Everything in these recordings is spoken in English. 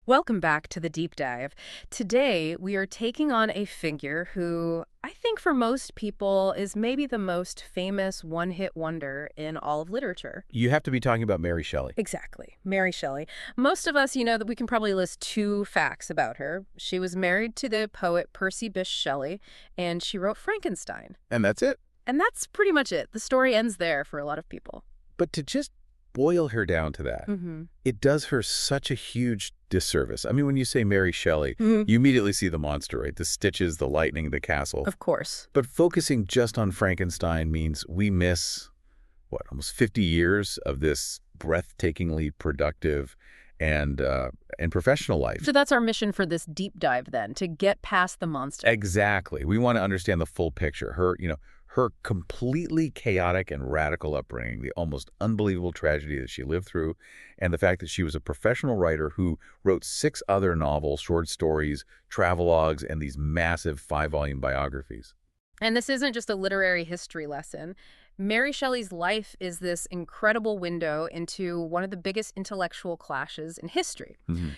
Welcome back to the deep dive. Today, we are taking on a figure who I think for most people is maybe the most famous one-hit wonder in all of literature. You have to be talking about Mary Shelley. Exactly, Mary Shelley. Most of us, that we can probably list two facts about her. She was married to the poet Percy Bysshe Shelley, and she wrote Frankenstein. And that's it. And that's pretty much it. The story ends there for a lot of people. But to just boil her down to that, it does her such a huge disservice. I mean, when you say Mary Shelley, you immediately see the monster, right? The stitches, the lightning, the castle. Of course. But focusing just on Frankenstein means we miss, almost 50 years of this breathtakingly productive and professional life. So that's our mission for this deep dive then, to get past the monster. Exactly. We want to understand the full picture. Her completely chaotic and radical upbringing, the almost unbelievable tragedy that she lived through, and the fact that she was a professional writer who wrote 6 other novels, short stories, travelogues, and these massive 5-volume biographies. And this isn't just a literary history lesson. Mary Shelley's life is this incredible window into one of the biggest intellectual clashes in history.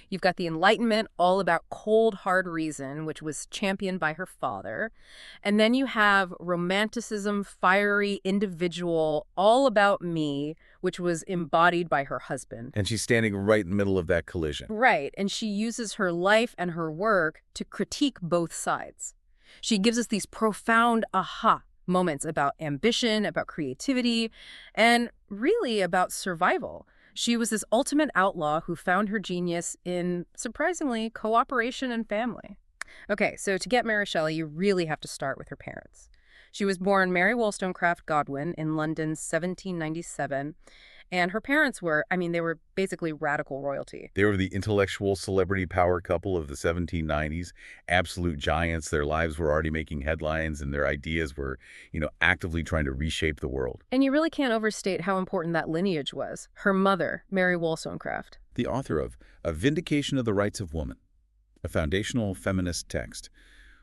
You've got the Enlightenment, all about cold, hard reason, which was championed by her father. And then you have Romanticism, fiery, individual, all about me, which was embodied by her husband. And she's standing right in the middle of that collision. Right, and she uses her life and her work to critique both sides. She gives us these profound aha moments about ambition, about creativity, and really about survival. She was this ultimate outlaw who found her genius in, surprisingly, cooperation and family. Okay, so to get Mary Shelley, you really have to start with her parents. She was born Mary Wollstonecraft Godwin in London, 1797. And her parents were, they were basically radical royalty. They were the intellectual celebrity power couple of the 1790s, absolute giants. Their lives were already making headlines, and their ideas were, actively trying to reshape the world. And you really can't overstate how important that lineage was. Her mother, Mary Wollstonecraft. The author of A Vindication of the Rights of Woman, a foundational feminist text.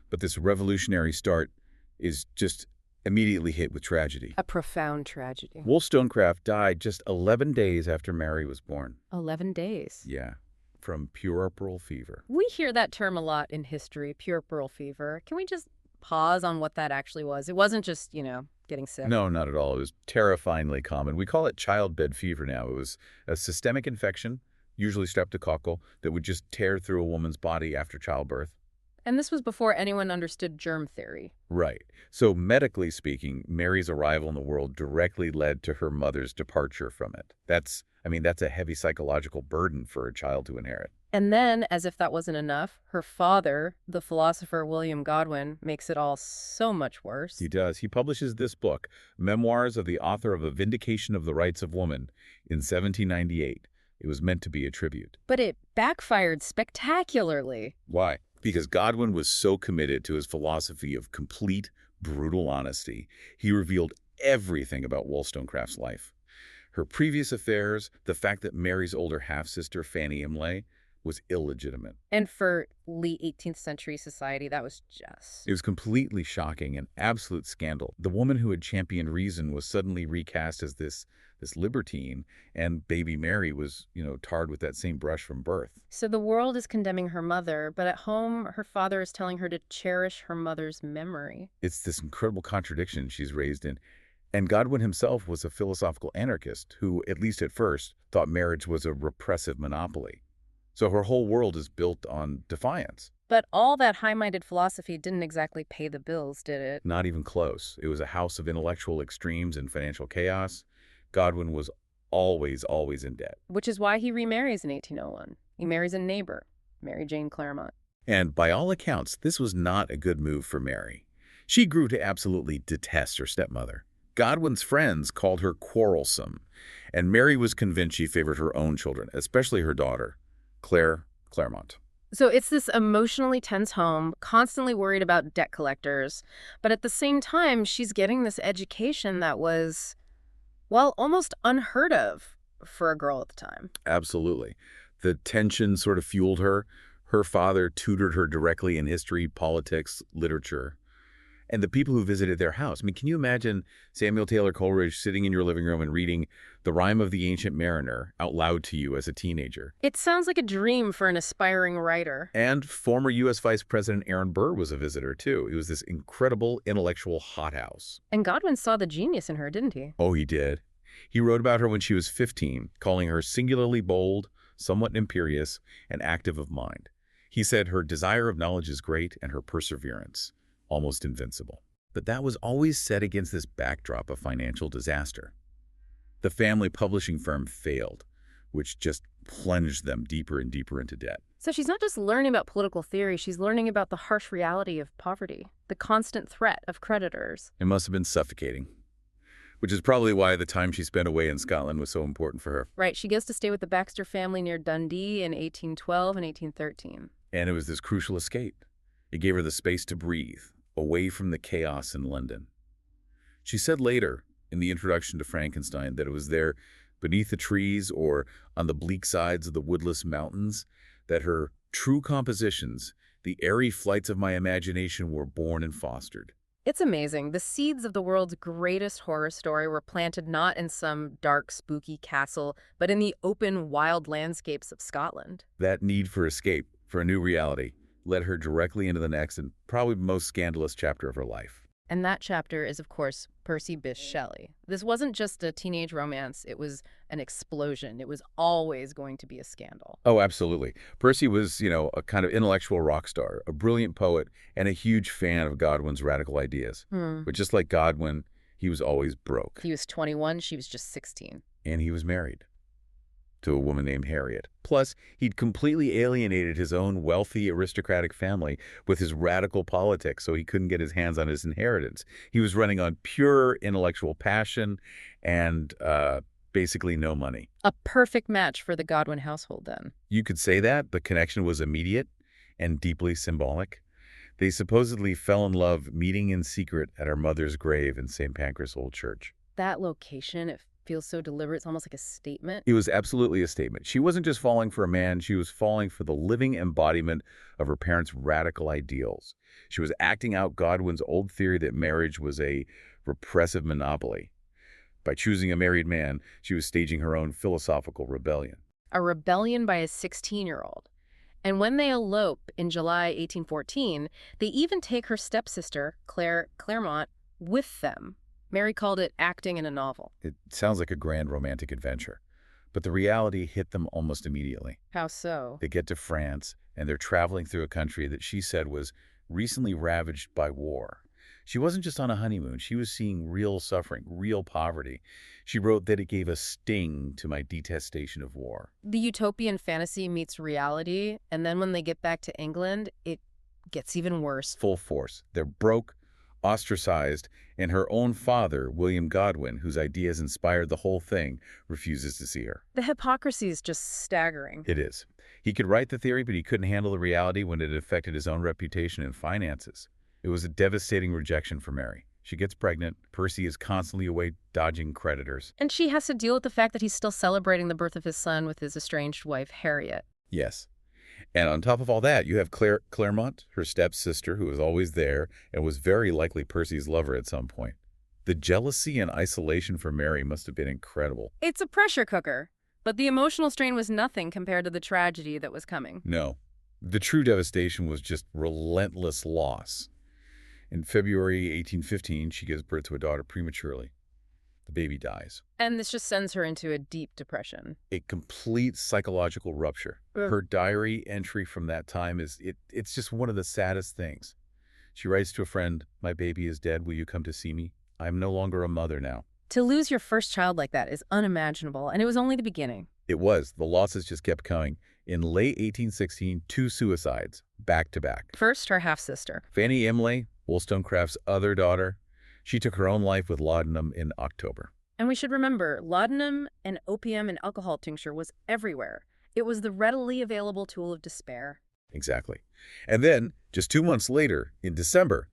But this revolutionary start is just immediately hit with tragedy. A profound tragedy. Wollstonecraft died just 11 days after Mary was born. 11 days? Yeah, from puerperal fever. We hear that term a lot in history, puerperal fever. Can we just pause on what that actually was? It wasn't just, getting sick. No, not at all. It was terrifyingly common. We call it childbed fever now. It was a systemic infection, usually streptococcal, that would just tear through a woman's body after childbirth. And this was before anyone understood germ theory. Right. So medically speaking, Mary's arrival in the world directly led to her mother's departure from it. That's a heavy psychological burden for a child to inherit. And then, as if that wasn't enough, her father, the philosopher William Godwin, makes it all so much worse. He does. He publishes this book, Memoirs of the Author of A Vindication of the Rights of Woman, in 1798. It was meant to be a tribute. But it backfired spectacularly. Why? Because Godwin was so committed to his philosophy of complete, brutal honesty. He revealed everything about Wollstonecraft's life. Her previous affairs, the fact that Mary's older half-sister, Fanny Imlay, was illegitimate. And for late 18th century society, that was just... It was completely shocking, an absolute scandal. The woman who had championed reason was suddenly recast as this libertine, and baby Mary was, tarred with that same brush from birth. So the world is condemning her mother, but at home, her father is telling her to cherish her mother's memory. It's this incredible contradiction she's raised in. And Godwin himself was a philosophical anarchist who, at least at first, thought marriage was a repressive monopoly. So her whole world is built on defiance. But all that high-minded philosophy didn't exactly pay the bills, did it? Not even close. It was a house of intellectual extremes and financial chaos. Godwin was always in debt. Which is why he remarries in 1801. He marries a neighbor, Mary Jane Clairmont. And by all accounts, this was not a good move for Mary. She grew to absolutely detest her stepmother. Godwin's friends called her quarrelsome, and Mary was convinced she favored her own children, especially her daughter, Clairmont. So it's this emotionally tense home, constantly worried about debt collectors, but at the same time, she's getting this education that was, almost unheard of for a girl at the time. Absolutely. The tension sort of fueled her. Her father tutored her directly in history, politics, literature. And the people who visited their house. I mean, can you imagine Samuel Taylor Coleridge sitting in your living room and reading The Rime of the Ancient Mariner out loud to you as a teenager? It sounds like a dream for an aspiring writer. And former U.S. Vice President Aaron Burr was a visitor, too. It was this incredible intellectual hothouse. And Godwin saw the genius in her, didn't he? Oh, he did. He wrote about her when she was 15, calling her singularly bold, somewhat imperious, and active of mind. He said her desire of knowledge is great and her perseverance almost invincible. But that was always set against this backdrop of financial disaster. The family publishing firm failed, which just plunged them deeper and deeper into debt. So she's not just learning about political theory, she's learning about the harsh reality of poverty, the constant threat of creditors. It must have been suffocating, which is probably why the time she spent away in Scotland was so important for her. Right, she gets to stay with the Baxter family near Dundee in 1812 and 1813. And it was this crucial escape. It gave her the space to breathe, away from the chaos in London. She said later, in the introduction to Frankenstein, that it was there, beneath the trees or on the bleak sides of the woodless mountains, that her true compositions, the airy flights of my imagination, were born and fostered. It's amazing. The seeds of the world's greatest horror story were planted not in some dark, spooky castle, but in the open, wild landscapes of Scotland. That need for escape, for a new reality, led her directly into the next and probably most scandalous chapter of her life. And that chapter is, of course, Percy Bysshe Shelley. This wasn't just a teenage romance. It was an explosion. It was always going to be a scandal. Oh, absolutely. Percy was, a kind of intellectual rock star, a brilliant poet, and a huge fan of Godwin's radical ideas. But just like Godwin, he was always broke. He was 21, she was just 16. And he was married to a woman named Harriet. Plus, he'd completely alienated his own wealthy aristocratic family with his radical politics, so he couldn't get his hands on his inheritance. He was running on pure intellectual passion and basically no money. A perfect match for the Godwin household, then. You could say that. The connection was immediate and deeply symbolic. They supposedly fell in love meeting in secret at her mother's grave in St. Pancras Old Church. That location, it feels so deliberate. It's almost like a statement. It was absolutely a statement. She wasn't just falling for a man. She was falling for the living embodiment of her parents' radical ideals. She was acting out Godwin's old theory that marriage was a repressive monopoly. By choosing a married man, she was staging her own philosophical rebellion. A rebellion by a 16-year-old. And when they elope in July 1814, they even take her stepsister, Claire Clairmont, with them. Mary called it acting in a novel. It sounds like a grand romantic adventure, but the reality hit them almost immediately. How so? They get to France, and they're traveling through a country that she said was recently ravaged by war. She wasn't just on a honeymoon. She was seeing real suffering, real poverty. She wrote that it gave a sting to my detestation of war. The utopian fantasy meets reality, and then when they get back to England, it gets even worse. Full force. They're broke, ostracized, and her own father, William Godwin, whose ideas inspired the whole thing, refuses to see her. The hypocrisy is just staggering. It is. He could write the theory, but he couldn't handle the reality when it affected his own reputation and finances. It was a devastating rejection for Mary. She gets pregnant. Percy is constantly away dodging creditors. And she has to deal with the fact that he's still celebrating the birth of his son with his estranged wife, Harriet. Yes. And on top of all that, you have Clairmont, her stepsister, who was always there and was very likely Percy's lover at some point. The jealousy and isolation for Mary must have been incredible. It's a pressure cooker, but the emotional strain was nothing compared to the tragedy that was coming. No. The true devastation was just relentless loss. In February 1815, she gives birth to a daughter prematurely. The baby dies. And this just sends her into a deep depression. A complete psychological rupture. Her diary entry from that time it's just one of the saddest things. She writes to a friend, "My baby is dead. Will you come to see me? I'm no longer a mother now." To lose your first child like that is unimaginable, and it was only the beginning. It was. The losses just kept coming. In late 1816, 2 suicides, back to back. First, her half-sister. Fanny Imlay, Wollstonecraft's other daughter, she took her own life with laudanum in October. And we should remember, laudanum and opium and alcohol tincture was everywhere. It was the readily available tool of despair. Exactly. And then, just 2 months later, in December,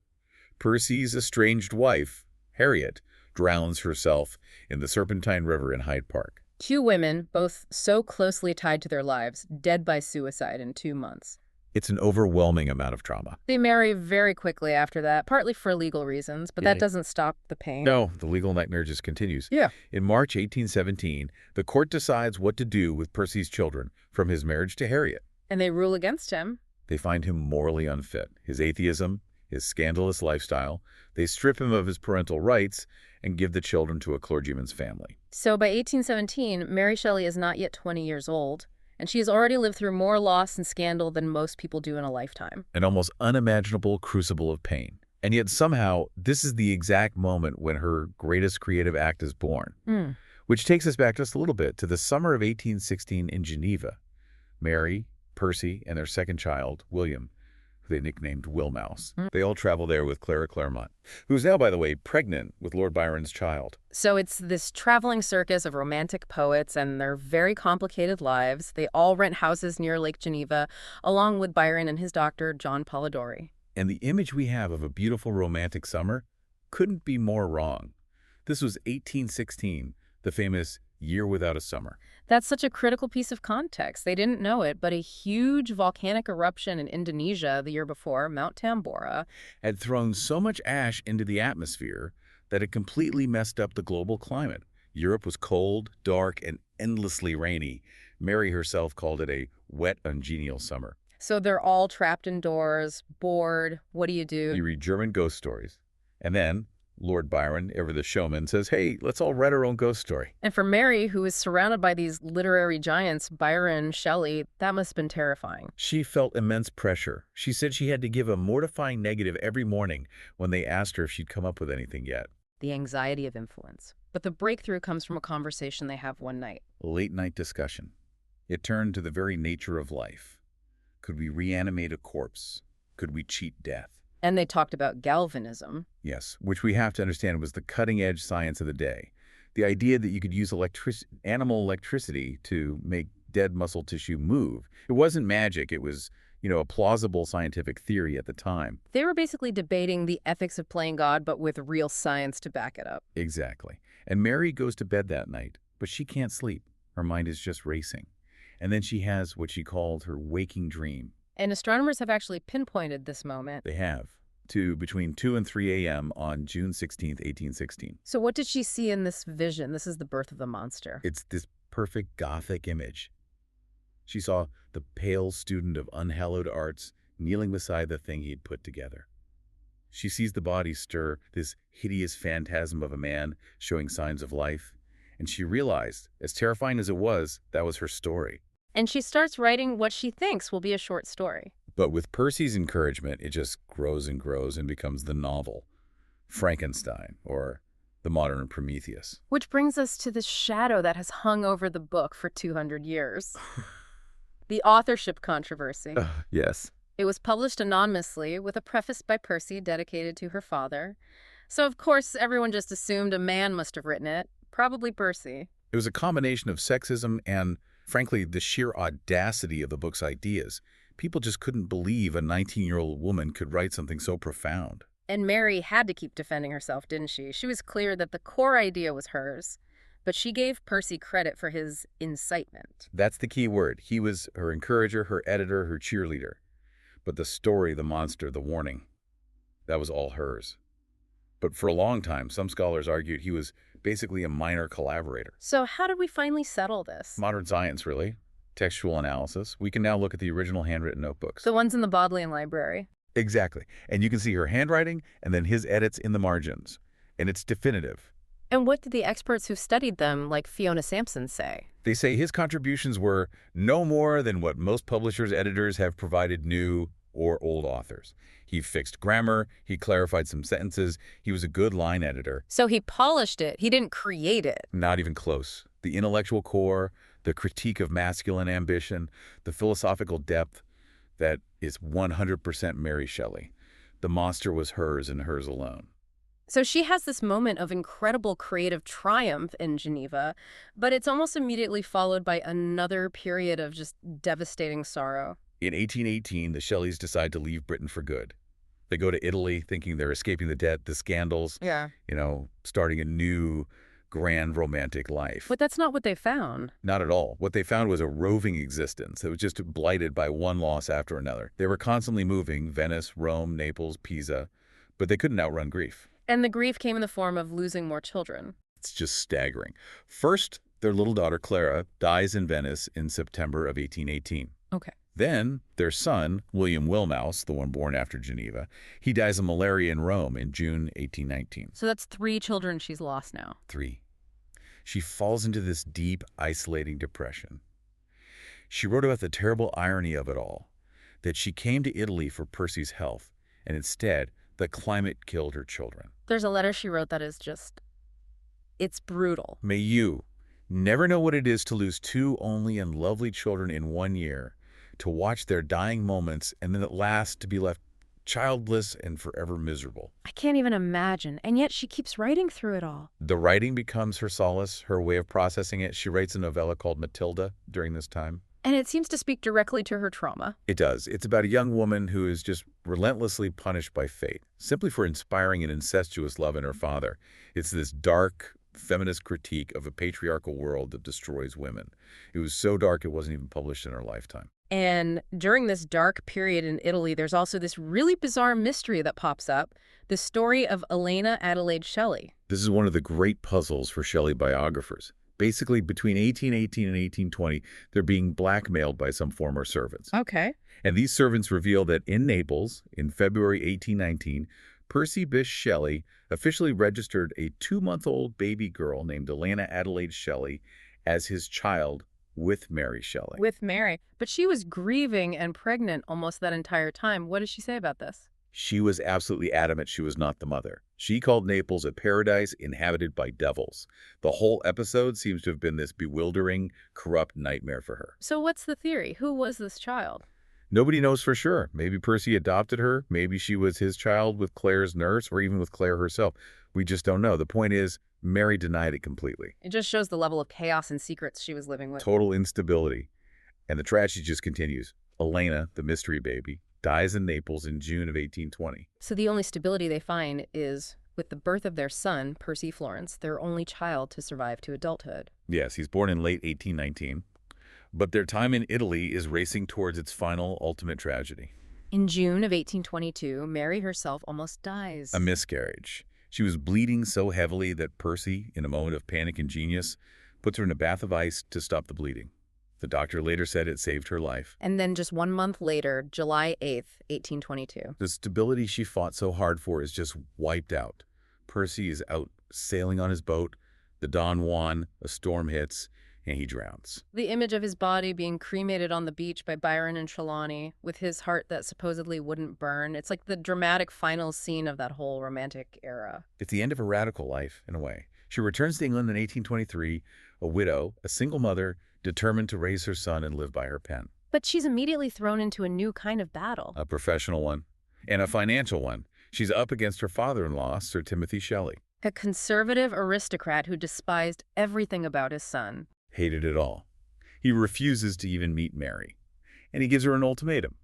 Percy's estranged wife, Harriet, drowns herself in the Serpentine River in Hyde Park. 2 women, both so closely tied to their lives, dead by suicide in 2 months. It's an overwhelming amount of trauma. They marry very quickly after that, partly for legal reasons, but that doesn't stop the pain. No, the legal nightmare just continues. Yeah. In March 1817, the court decides what to do with Percy's children from his marriage to Harriet. And they rule against him. They find him morally unfit. His atheism, his scandalous lifestyle, they strip him of his parental rights and give the children to a clergyman's family. So by 1817, Mary Shelley is not yet 20 years old, and she has already lived through more loss and scandal than most people do in a lifetime. An almost unimaginable crucible of pain. And yet somehow, this is the exact moment when her greatest creative act is born. Which takes us back just a little bit to the summer of 1816 in Geneva. Mary, Percy, and their second child, William, who they nicknamed Wilmouse. They all travel there with Clara Claremont, who's now, by the way, pregnant with Lord Byron's child. So it's this traveling circus of romantic poets and their very complicated lives. They all rent houses near Lake Geneva, along with Byron and his doctor, John Polidori. And the image we have of a beautiful romantic summer couldn't be more wrong. This was 1816, the famous year without a summer. That's such a critical piece of context. They didn't know it, but a huge volcanic eruption in Indonesia the year before, Mount Tambora, had thrown so much ash into the atmosphere that it completely messed up the global climate. Europe was cold, dark, and endlessly rainy. Mary herself called it a wet, ungenial summer. So they're all trapped indoors, bored. What do? You read German ghost stories. And then Lord Byron, ever the showman, says, hey, let's all write our own ghost story. And for Mary, who is surrounded by these literary giants, Byron, Shelley, that must have been terrifying. She felt immense pressure. She said she had to give a mortifying negative every morning when they asked her if she'd come up with anything yet. The anxiety of influence. But the breakthrough comes from a conversation they have one night. A late-night discussion. It turned to the very nature of life. Could we reanimate a corpse? Could we cheat death? And they talked about galvanism. Yes, which we have to understand was the cutting-edge science of the day. The idea that you could use animal electricity to make dead muscle tissue move. It wasn't magic. It was, a plausible scientific theory at the time. They were basically debating the ethics of playing God, but with real science to back it up. Exactly. And Mary goes to bed that night, but she can't sleep. Her mind is just racing. And then she has what she called her waking dream. And astronomers have actually pinpointed this moment. They have, to between 2 and 3 a.m. on June 16th, 1816. So what did she see in this vision? This is the birth of the monster. It's this perfect Gothic image. She saw the pale student of unhallowed arts kneeling beside the thing he'd put together. She sees the body stir, this hideous phantasm of a man showing signs of life. And she realized, as terrifying as it was, that was her story. And she starts writing what she thinks will be a short story. But with Percy's encouragement, it just grows and grows and becomes the novel, Frankenstein, or the modern Prometheus. Which brings us to the shadow that has hung over the book for 200 years. The authorship controversy. Yes. It was published anonymously with a preface by Percy dedicated to her father. So, of course, everyone just assumed a man must have written it, probably Percy. It was a combination of sexism and, frankly, the sheer audacity of the book's ideas. People just couldn't believe a 19-year-old woman could write something so profound. And Mary had to keep defending herself, didn't she? She was clear that the core idea was hers, but she gave Percy credit for his incitement. That's the key word. He was her encourager, her editor, her cheerleader. But the story, the monster, the warning, that was all hers. But for a long time, some scholars argued he was basically a minor collaborator. So how did we finally settle this? Modern science, really. Textual analysis. We can now look at the original handwritten notebooks. The ones in the Bodleian Library. Exactly. And you can see her handwriting and then his edits in the margins. And it's definitive. And what did the experts who studied them, like Fiona Sampson, say? They say his contributions were no more than what most publishers' editors have provided new or old authors. He fixed grammar, he clarified some sentences, he was a good line editor. So he polished it, he didn't create it. Not even close. The intellectual core, the critique of masculine ambition, the philosophical depth, that is 100% Mary Shelley. The monster was hers and hers alone. So she has this moment of incredible creative triumph in Geneva, but it's almost immediately followed by another period of just devastating sorrow. In 1818, the Shelleys decide to leave Britain for good. They go to Italy thinking they're escaping the debt, the scandals, starting a new, grand romantic life. But that's not what they found. Not at all. What they found was a roving existence that was just blighted by one loss after another. They were constantly moving, Venice, Rome, Naples, Pisa, but they couldn't outrun grief. And the grief came in the form of losing more children. It's just staggering. First, their little daughter, Clara, dies in Venice in September of 1818. Okay. Then, their son, William Wilmouse, the one born after Geneva, he dies of malaria in Rome in June 1819. So that's 3 children she's lost now. 3. She falls into this deep, isolating depression. She wrote about the terrible irony of it all, that she came to Italy for Percy's health, and instead, the climate killed her children. There's a letter she wrote that is just, it's brutal. May you never know what it is to lose 2 only and lovely children in 1 year, to watch their dying moments, and then at last to be left childless and forever miserable. I can't even imagine, and yet she keeps writing through it all. The writing becomes her solace, her way of processing it. She writes a novella called Matilda during this time. And it seems to speak directly to her trauma. It does. It's about a young woman who is just relentlessly punished by fate, simply for inspiring an incestuous love in her father. It's this dark, feminist critique of a patriarchal world that destroys women. It was so dark it wasn't even published in her lifetime. And during this dark period in Italy, there's also this really bizarre mystery that pops up, the story of Elena Adelaide Shelley. This is one of the great puzzles for Shelley biographers. Basically, between 1818 and 1820, they're being blackmailed by some former servants. Okay. And these servants reveal that in Naples, in February 1819, Percy Bysshe Shelley officially registered a 2-month-old baby girl named Elena Adelaide Shelley as his child with Mary Shelley. With Mary. But she was grieving and pregnant almost that entire time. What does she say about this? She was absolutely adamant she was not the mother. She called Naples a paradise inhabited by devils. The whole episode seems to have been this bewildering, corrupt nightmare for her. So what's the theory? Who was this child? Nobody knows for sure. Maybe Percy adopted her. Maybe she was his child with Claire's nurse, or even with Claire herself. We just don't know. The point is, Mary denied it completely. It just shows the level of chaos and secrets she was living with. Total instability. And the tragedy just continues. Elena, the mystery baby, dies in Naples in June of 1820. So the only stability they find is with the birth of their son, Percy Florence, their only child to survive to adulthood. Yes, he's born in late 1819. But their time in Italy is racing towards its final, ultimate tragedy. In June of 1822, Mary herself almost dies. A miscarriage. She was bleeding so heavily that Percy, in a moment of panic and genius, puts her in a bath of ice to stop the bleeding. The doctor later said it saved her life. And then just 1 month later, July 8th, 1822. The stability she fought so hard for is just wiped out. Percy is out sailing on his boat. The Don Juan, a storm hits, and he drowns. The image of his body being cremated on the beach by Byron and Trelawney, with his heart that supposedly wouldn't burn. It's like the dramatic final scene of that whole romantic era. It's the end of a radical life, in a way. She returns to England in 1823, a widow, a single mother, determined to raise her son and live by her pen. But she's immediately thrown into a new kind of battle. A professional one, and a financial one. She's up against her father-in-law, Sir Timothy Shelley. A conservative aristocrat who despised everything about his son. Hated it all. He refuses to even meet Mary, and he gives her an ultimatum.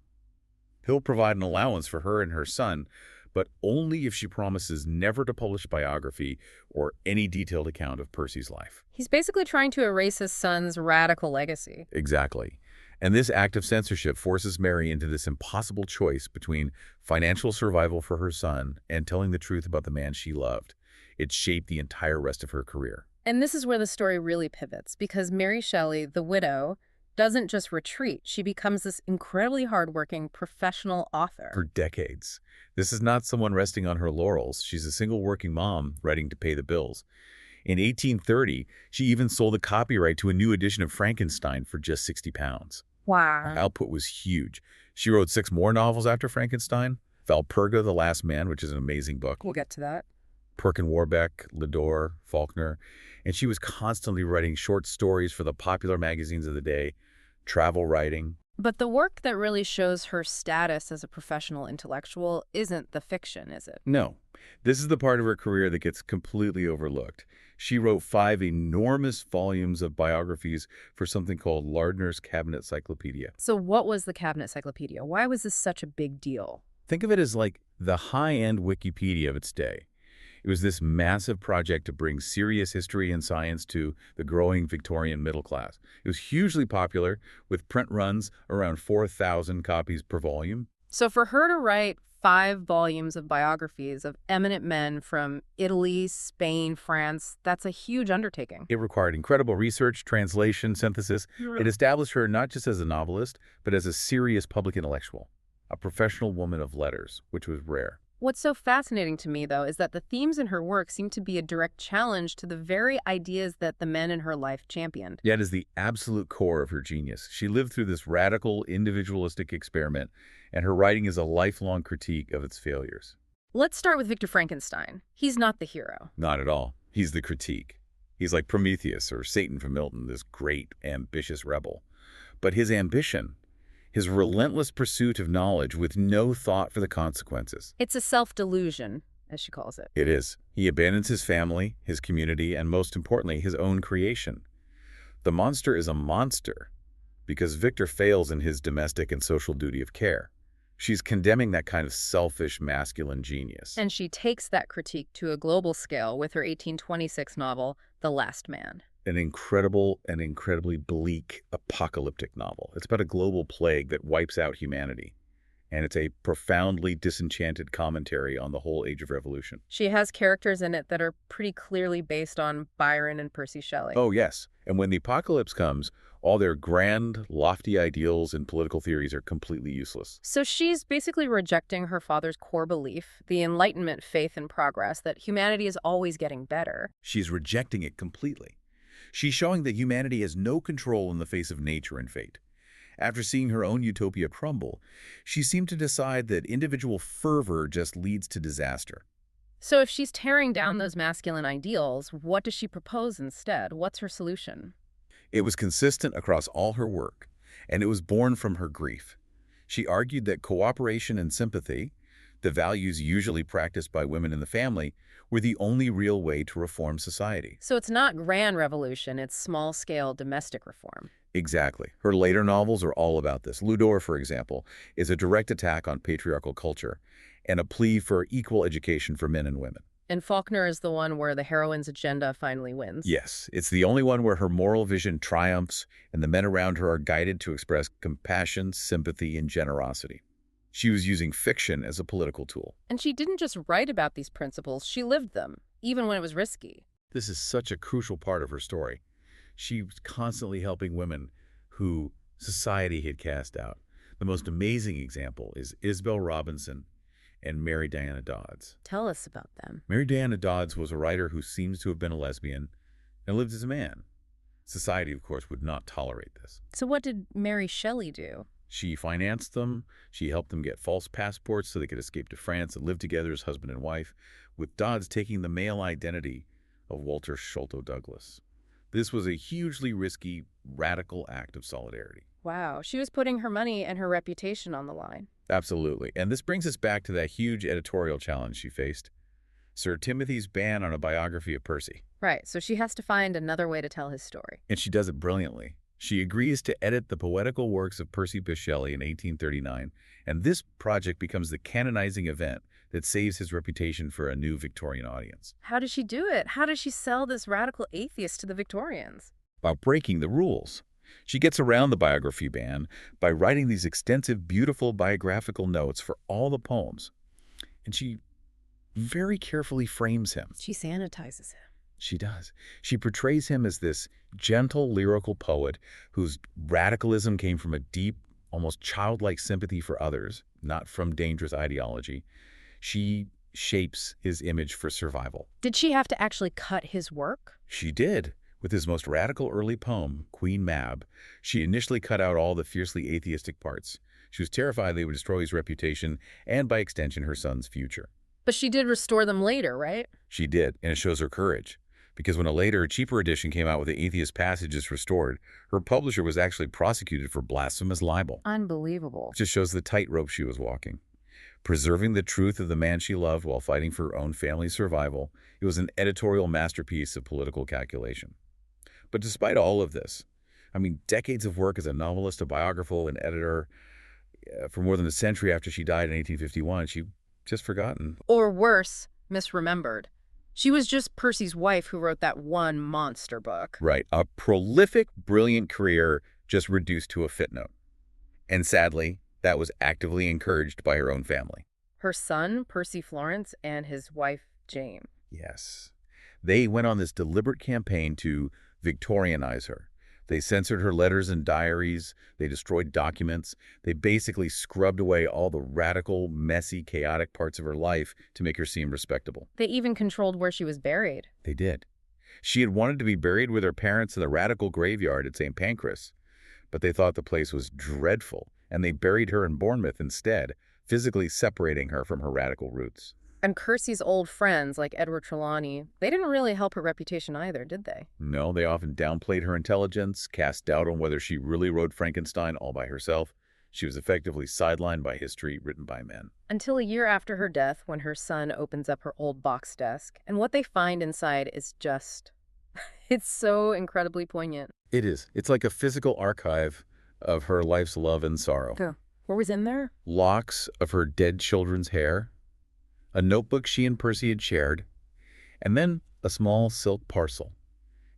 He'll provide an allowance for her and her son, but only if she promises never to publish a biography or any detailed account of Percy's life. He's basically trying to erase his son's radical legacy. Exactly. And this act of censorship forces Mary into this impossible choice between financial survival for her son and telling the truth about the man she loved. It shaped the entire rest of her career. And this is where the story really pivots, because Mary Shelley, the widow, doesn't just retreat. She becomes this incredibly hardworking professional author. For decades. This is not someone resting on her laurels. She's a single working mom writing to pay the bills. In 1830, she even sold the copyright to a new edition of Frankenstein for just £60. Wow. Her output was huge. She wrote 6 more novels after Frankenstein. Valperga, The Last Man, which is an amazing book. We'll get to that. Perkin Warbeck, Lador, Faulkner. And she was constantly writing short stories for the popular magazines of the day, travel writing. But the work that really shows her status as a professional intellectual isn't the fiction, is it? No. This is the part of her career that gets completely overlooked. She wrote 5 enormous volumes of biographies for something called Lardner's Cabinet Cyclopedia. So what was the Cabinet Cyclopedia? Why was this such a big deal? Think of it as like the high-end Wikipedia of its day. It was this massive project to bring serious history and science to the growing Victorian middle class. It was hugely popular, with print runs around 4,000 copies per volume. So for her to write 5 volumes of biographies of eminent men from Italy, Spain, France, that's a huge undertaking. It required incredible research, translation, synthesis. It established her not just as a novelist, but as a serious public intellectual, a professional woman of letters, which was rare. What's so fascinating to me, though, is that the themes in her work seem to be a direct challenge to the very ideas that the men in her life championed. Yet is the absolute core of her genius. She lived through this radical, individualistic experiment, and her writing is a lifelong critique of its failures. Let's start with Victor Frankenstein. He's not the hero. Not at all. He's the critique. He's like Prometheus or Satan from Milton, this great, ambitious rebel. But his ambition, his relentless pursuit of knowledge with no thought for the consequences. It's a self-delusion, as she calls it. It is. He abandons his family, his community, and most importantly, his own creation. The monster is a monster because Victor fails in his domestic and social duty of care. She's condemning that kind of selfish, masculine genius. And she takes that critique to a global scale with her 1826 novel, The Last Man. An incredible and incredibly bleak apocalyptic novel. It's about a global plague that wipes out humanity. And it's a profoundly disenchanted commentary on the whole age of revolution. She has characters in it that are pretty clearly based on Byron and Percy Shelley. Oh, yes. And when the apocalypse comes, all their grand, lofty ideals and political theories are completely useless. So she's basically rejecting her father's core belief, the Enlightenment faith in progress, that humanity is always getting better. She's rejecting it completely. She's showing that humanity has no control in the face of nature and fate. After seeing her own utopia crumble, she seemed to decide that individual fervor just leads to disaster. So if she's tearing down those masculine ideals, what does she propose instead? What's her solution? It was consistent across all her work, and it was born from her grief. She argued that cooperation and sympathy, the values usually practiced by women in the family, were the only real way to reform society. So it's not grand revolution, it's small-scale domestic reform. Exactly. Her later novels are all about this. Ludor, for example, is a direct attack on patriarchal culture and a plea for equal education for men and women. And Faulkner is the one where the heroine's agenda finally wins. Yes, it's the only one where her moral vision triumphs and the men around her are guided to express compassion, sympathy, and generosity. She was using fiction as a political tool. And she didn't just write about these principles, she lived them, even when it was risky. This is such a crucial part of her story. She was constantly helping women who society had cast out. The most amazing example is Isabel Robinson and Mary Diana Dodds. Tell us about them. Mary Diana Dodds was a writer who seems to have been a lesbian and lived as a man. Society, of course, would not tolerate this. So what did Mary Shelley do? She financed them. She helped them get false passports so they could escape to France and live together as husband and wife, with Dodds taking the male identity of Walter Sholto Douglas. This was a hugely risky, radical act of solidarity. Wow, she was putting her money and her reputation on the line. Absolutely. And this brings us back to that huge editorial challenge she faced. Sir Timothy's ban on a biography of Percy. Right, so she has to find another way to tell his story. And she does it brilliantly. She agrees to edit the poetical works of Percy Bysshe Shelley in 1839, and this project becomes the canonizing event that saves his reputation for a new Victorian audience. How does she do it? How does she sell this radical atheist to the Victorians? By breaking the rules. She gets around the biography ban by writing these extensive, beautiful biographical notes for all the poems. And she very carefully frames him. She sanitizes him. She does. She portrays him as this gentle, lyrical poet whose radicalism came from a deep, almost childlike sympathy for others, not from dangerous ideology. She shapes his image for survival. Did she have to actually cut his work? She did. With his most radical early poem, Queen Mab, she initially cut out all the fiercely atheistic parts. She was terrified they would destroy his reputation and, by extension, her son's future. But she did restore them later, right? She did, and it shows her courage. Because when a later, cheaper edition came out with the atheist passages restored, her publisher was actually prosecuted for blasphemous libel. Unbelievable. It just shows the tightrope she was walking. Preserving the truth of the man she loved while fighting for her own family's survival, it was an editorial masterpiece of political calculation. But despite all of this, decades of work as a novelist, a biographer, an editor, for more than a century after she died in 1851, she just forgotten. Or worse, misremembered. She was just Percy's wife who wrote that one monster book. Right. A prolific, brilliant career just reduced to a footnote. And sadly, that was actively encouraged by her own family. Her son, Percy Florence, and his wife, Jane. Yes. They went on this deliberate campaign to Victorianize her. They censored her letters and diaries. They destroyed documents. They basically scrubbed away all the radical, messy, chaotic parts of her life to make her seem respectable. They even controlled where she was buried. They did. She had wanted to be buried with her parents in the radical graveyard at St. Pancras, but they thought the place was dreadful, and they buried her in Bournemouth instead, physically separating her from her radical roots. And Percy's old friends, like Edward Trelawney, they didn't really help her reputation either, did they? No, they often downplayed her intelligence, cast doubt on whether she really wrote Frankenstein all by herself. She was effectively sidelined by history written by men. Until a year after her death, when her son opens up her old box desk, and what they find inside is just... it's so incredibly poignant. It is. It's like a physical archive of her life's love and sorrow. Yeah. What was in there? Locks of her dead children's hair, a notebook she and Percy had shared, and then a small silk parcel.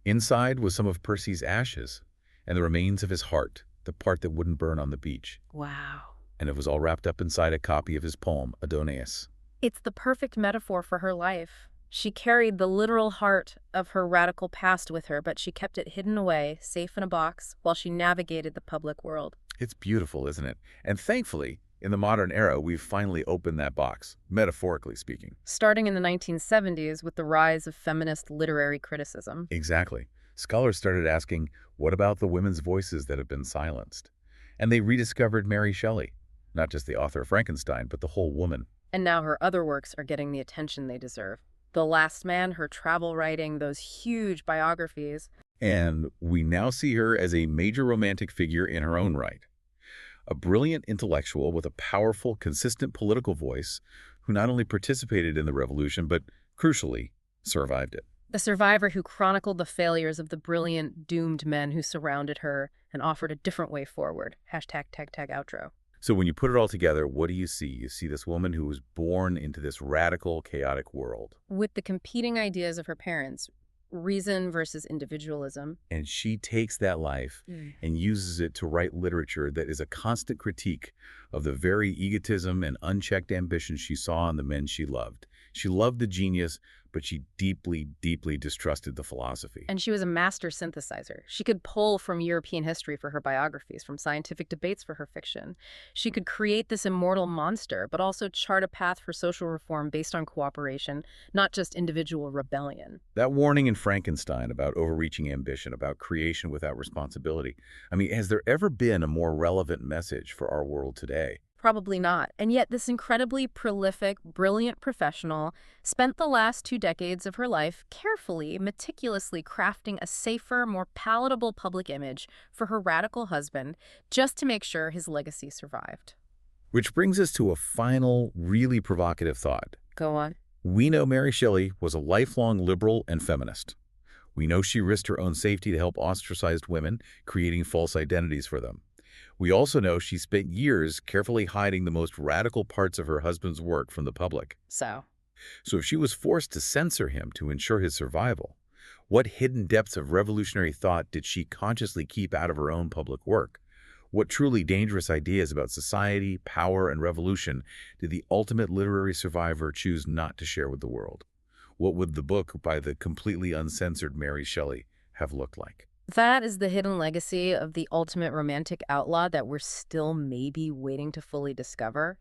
Inside was some of Percy's ashes and the remains of his heart, the part that wouldn't burn on the beach. Wow. And it was all wrapped up inside a copy of his poem, Adonais. It's the perfect metaphor for her life. She carried the literal heart of her radical past with her, but she kept it hidden away, safe in a box, while she navigated the public world. It's beautiful, isn't it? And thankfully, in the modern era, we've finally opened that box, metaphorically speaking. Starting in the 1970s with the rise of feminist literary criticism. Exactly. Scholars started asking, what about the women's voices that have been silenced? And they rediscovered Mary Shelley, not just the author of Frankenstein, but the whole woman. And now her other works are getting the attention they deserve. The Last Man, her travel writing, those huge biographies. And we now see her as a major romantic figure in her own right. A brilliant intellectual with a powerful, consistent political voice who not only participated in the revolution, but, crucially, survived it. The survivor who chronicled the failures of the brilliant, doomed men who surrounded her and offered a different way forward. Hashtag tag tag outro. So when you put it all together, what do you see? You see this woman who was born into this radical, chaotic world. With the competing ideas of her parents, reason versus individualism. And she takes that life and uses it to write literature that is a constant critique of the very egotism and unchecked ambition she saw in the men she loved. She loved the genius, but she deeply, deeply distrusted the philosophy. And she was a master synthesizer. She could pull from European history for her biographies, from scientific debates for her fiction. She could create this immortal monster, but also chart a path for social reform based on cooperation, not just individual rebellion. That warning in Frankenstein about overreaching ambition, about creation without responsibility. I mean, has there ever been a more relevant message for our world today? Probably not. And yet this incredibly prolific, brilliant professional spent the last 2 decades of her life carefully, meticulously crafting a safer, more palatable public image for her radical husband, just to make sure his legacy survived. Which brings us to a final, really provocative thought. Go on. We know Mary Shelley was a lifelong liberal and feminist. We know she risked her own safety to help ostracized women, creating false identities for them. We also know she spent years carefully hiding the most radical parts of her husband's work from the public. So if she was forced to censor him to ensure his survival, what hidden depths of revolutionary thought did she consciously keep out of her own public work? What truly dangerous ideas about society, power, and revolution did the ultimate literary survivor choose not to share with the world? What would the book by the completely uncensored Mary Shelley have looked like? that is the hidden legacy of the ultimate romantic outlaw that we're still maybe waiting to fully discover.